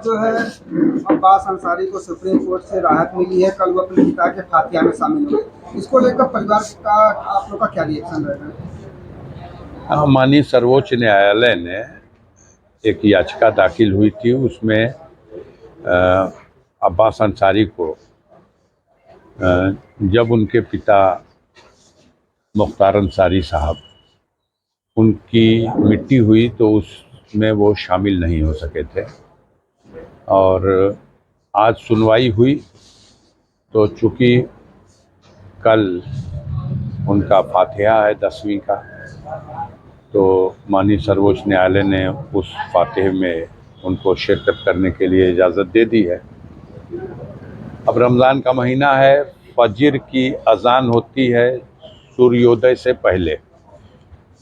आज जो है अब्बास अंसारी को सुप्रीम कोर्ट से राहत मिली है। कल वो अपने पिता के फातिहा में शामिल हुए। इसको लेकर परिवार का आप लोग का क्या रिएक्शन रहेगा? माननीय सर्वोच्च न्यायालय ने एक याचिका दाखिल हुई थी, उसमें अब्बास अंसारी को जब उनके पिता मुख्तार अंसारी साहब उनकी मिट्टी हुई तो उसमें वो शामिल नहीं हो सके थे, और आज सुनवाई हुई तो चूँकि कल उनका फातिहा है 10वीं का, तो माननीय सर्वोच्च न्यायालय ने उस फातिहे में उनको शिरकत करने के लिए इजाज़त दे दी है। अब रमज़ान का महीना है, फजर की अज़ान होती है सूर्योदय से पहले,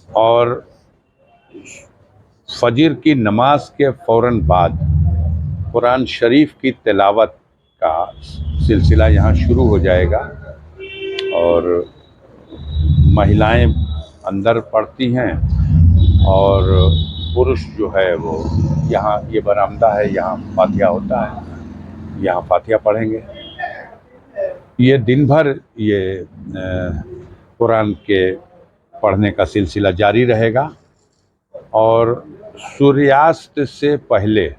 और फजर की नमाज के फ़ौरन बाद कुरान शरीफ की तिलावत का सिलसिला यहाँ शुरू हो जाएगा, और महिलाएं अंदर पढ़ती हैं और पुरुष जो है वो यहाँ, ये बरामदा है, यहाँ फातिहा होता है, यहाँ फातिहा पढ़ेंगे। ये दिन भर ये कुरान के पढ़ने का सिलसिला जारी रहेगा, और सूर्यास्त से पहले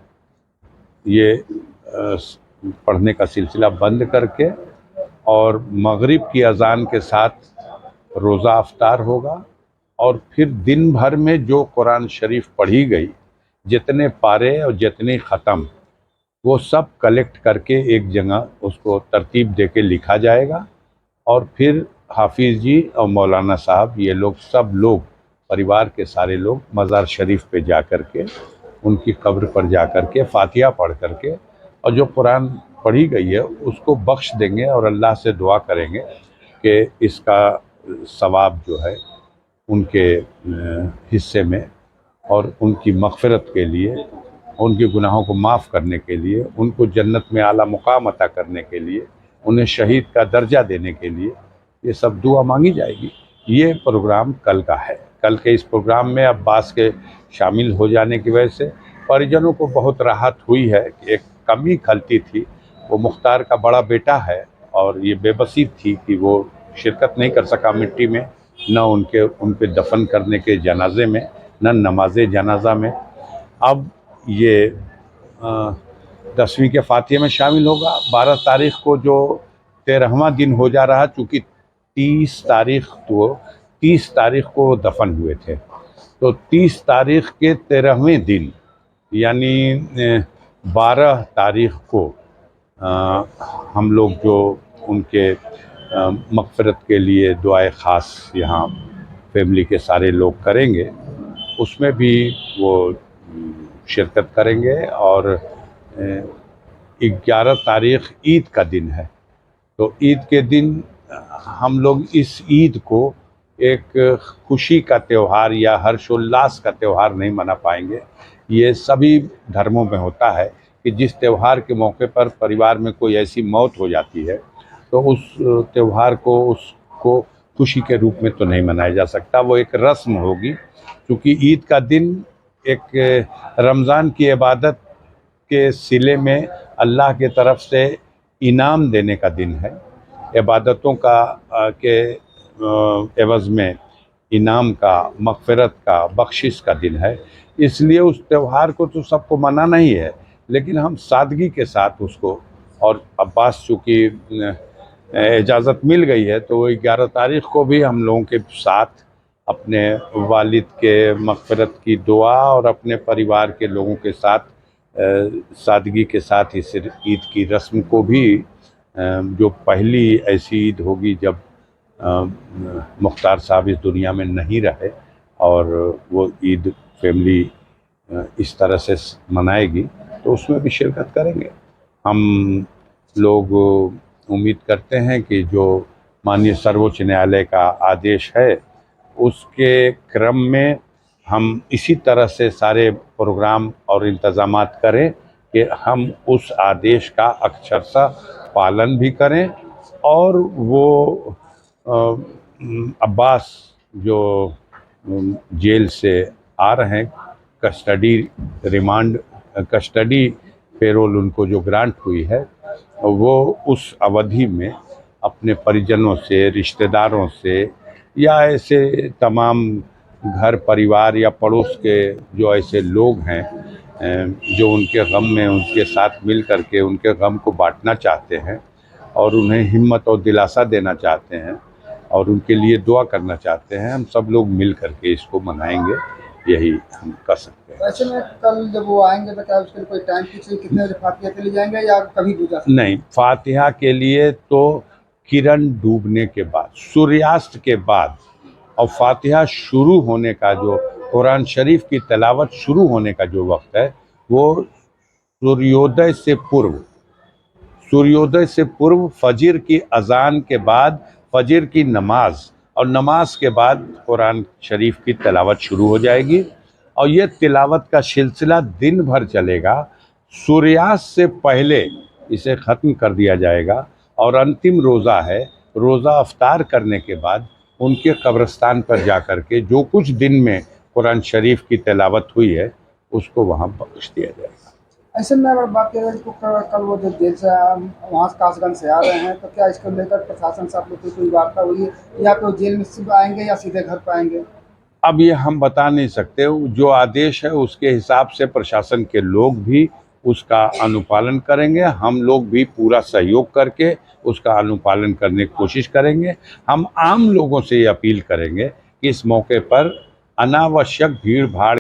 ये पढ़ने का सिलसिला बंद करके और मगरिब की अज़ान के साथ रोज़ा अफ्तार होगा, और फिर दिन भर में जो कुरान शरीफ पढ़ी गई, जितने पारे और जितने ख़त्म, वो सब कलेक्ट करके एक जगह उसको तरतीब दे के लिखा जाएगा, और फिर हाफिज़ जी और मौलाना साहब, ये लोग सब लोग, परिवार के सारे लोग मज़ार शरीफ पे जा कर के, उनकी कब्र पर जा कर के फातिहा पढ़ कर के, और जो कुरान पढ़ी गई है उसको बख्श देंगे, और अल्लाह से दुआ करेंगे कि इसका सवाब जो है उनके हिस्से में, और उनकी मग़फ़िरत के लिए, उनके गुनाहों को माफ़ करने के लिए, उनको जन्नत में आला मुकाम अता करने के लिए, उन्हें शहीद का दर्जा देने के लिए ये सब दुआ मांगी जाएगी। ये प्रोग्राम कल का है। कल के इस प्रोग्राम में अब्बास के शामिल हो जाने की वजह से परिजनों को बहुत राहत हुई है। एक कमी खलती थी, वो मुख्तार का बड़ा बेटा है, और ये बेबसी थी कि वो शिरकत नहीं कर सका मिट्टी में, न उनके दफन करने के जनाजे में, न नमाज जनाजा में। अब ये 10वीं के फातिहे में शामिल होगा। 12 तारीख़ को जो 13वां दिन हो जा रहा, चूँकि 30 तारीख़ को दफन हुए थे, तो 30 तारीख़ के 13वें दिन यानी 12 तारीख़ को हम लोग जो उनके मग़फ़िरत के लिए दुआए ख़ास यहाँ फैमिली के सारे लोग करेंगे, उसमें भी वो शिरकत करेंगे। और 11 तारीख़ ईद का दिन है, तो ईद के दिन हम लोग इस ईद को एक खुशी का त्यौहार या हर्षोल्लास का त्यौहार नहीं मना पाएंगे। ये सभी धर्मों में होता है कि जिस त्यौहार के मौके पर परिवार में कोई ऐसी मौत हो जाती है, तो उस त्यौहार को, उसको खुशी के रूप में तो नहीं मनाया जा सकता, वो एक रस्म होगी। क्योंकि ईद का दिन एक रमज़ान की इबादत के सिले में अल्लाह के तरफ से इनाम देने का दिन है, इबादतों का के एवज़ में इनाम का, मग़फ़िरत का, बख्शिश का दिन है। इसलिए उस त्यौहार को तो सबको मनाना ही है, लेकिन हम सादगी के साथ उसको, और अब्बास चूँकि इजाज़त मिल गई है, तो वो 11 तारीख़ को भी हम लोगों के साथ अपने वालिद के मग़फ़िरत की दुआ और अपने परिवार के लोगों के साथ सादगी के साथ इस ईद की रस्म को भी, जो पहली ऐसी ईद होगी जब मुख्तार साहब इस दुनिया में नहीं रहे, और वो ईद फैमिली इस तरह से मनाएगी, तो उसमें भी शिरकत करेंगे। हम लोग उम्मीद करते हैं कि जो माननीय सर्वोच्च न्यायालय का आदेश है, उसके क्रम में हम इसी तरह से सारे प्रोग्राम और इंतज़ामात करें कि हम उस आदेश का अक्षरशः पालन भी करें, और वो अब्बास जो जेल से आ रहे हैं, कस्टडी पेरोल उनको जो ग्रांट हुई है वो उस अवधि में अपने परिजनों से, रिश्तेदारों से या ऐसे तमाम घर परिवार या पड़ोस के जो ऐसे लोग हैं जो उनके गम में उनके साथ मिल करके उनके गम को बांटना चाहते हैं और उन्हें हिम्मत और दिलासा देना चाहते हैं और उनके लिए दुआ करना चाहते हैं, हम सब लोग मिल करके इसको मनाएंगे, यही हम कर सकते हैं। ऐसे में कल जब वो आएंगे तो क्या उसके लिए कोई टाइम फिक्स है, कितने बजे फातिहा के लिए जाएंगे या कभी भी जा सकते हैं? नहीं, फातिहा के लिए तो किरण डूबने के बाद, सूर्यास्त के बाद और फातिहा शुरू होने का जो कुरान शरीफ की तिलावत शुरू होने का जो वक्त है वो सूर्योदय से पूर्व, सूर्योदय से पूर्व फजर की अजान के बाद फजर की नमाज और नमाज के बाद कुरान शरीफ की तिलावत शुरू हो जाएगी और ये तिलावत का सिलसिला दिन भर चलेगा। सूर्यास्त से पहले इसे ख़त्म कर दिया जाएगा और अंतिम रोज़ा है, रोज़ा अफ्तार करने के बाद उनके कब्रिस्तान पर जा कर के जो कुछ दिन में कुरान शरीफ की तिलावत हुई है उसको वहाँ बख्श दिया जाएगा। ऐसे में अगर बात करें तो कल वो जो जेल से वहाँ कासगंज से आ रहे हैं तो क्या इसको लेकर प्रशासन से आप लोग की कोई वार्ता हुई है या तो जेल में सिर्फ आएंगे या सीधे घर पर आएंगे? अब ये हम बता नहीं सकते, जो आदेश है उसके हिसाब से प्रशासन के लोग भी उसका अनुपालन करेंगे, हम लोग भी पूरा सहयोग करके उसका अनुपालन करने की कोशिश करेंगे। हम आम लोगों से ये अपील करेंगे कि इस मौके पर अनावश्यक भीड़ भाड़